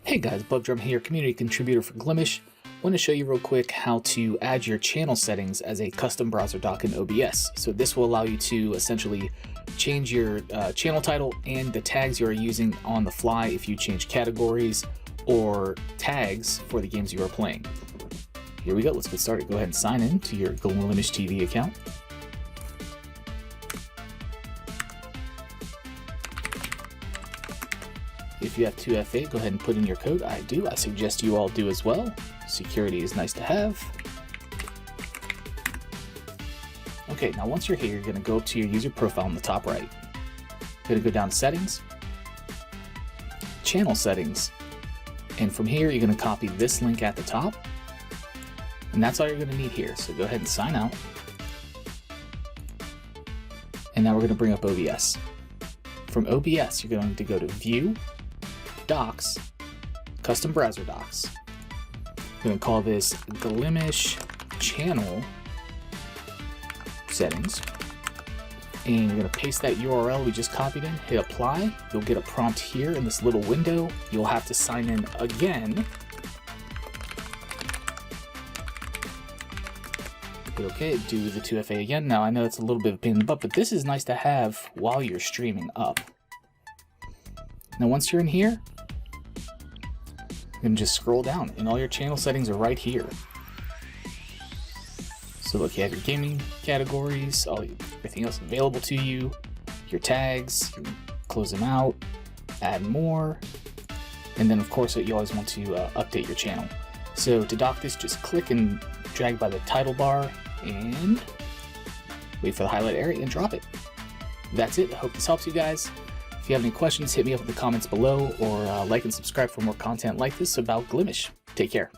Hey guys, BugDrum here, community contributor for Glimesh. I want to show you real quick how to add your channel settings as a custom browser doc in OBS. So this will allow you to essentially change your channel title and the tags you are using on the fly if you change categories or tags for the games you are playing. Here we go, let's get started. Go ahead and sign in to your Glimesh TV account. If you have 2FA, go ahead and put in your code. I do. I suggest you all do as well. Security is nice to have. Okay, now once you're here, you're going to go up to your user profile on the top right. You're going to go down to Settings, Channel Settings, and from here you're going to copy this link at the top, and that's all you're going to need here. So go ahead and sign out. And now we're going to bring up OBS. From OBS, you're going to go to View, Docs, Custom Browser Docs. I'm going to call this Glimesh Channel Settings. And you're going to paste that URL we just copied in, hit apply. You'll get a prompt here in this little window. You'll have to sign in again. Hit OK, do the 2FA again. Now I know it's a little bit of a pain in the butt, but this is nice to have while you're streaming up. Now once you're in here, you can just scroll down and all your channel settings are right here. So look, you have your gaming categories, everything else available to you, your tags, you can close them out, add more, and then of course you always want to update your channel. So to dock this, just click and drag by the title bar and wait for the highlight area and drop it. That's it. I hope this helps you guys. If you have any questions, hit me up in the comments below or like and subscribe for more content like this about Glimesh. Take care.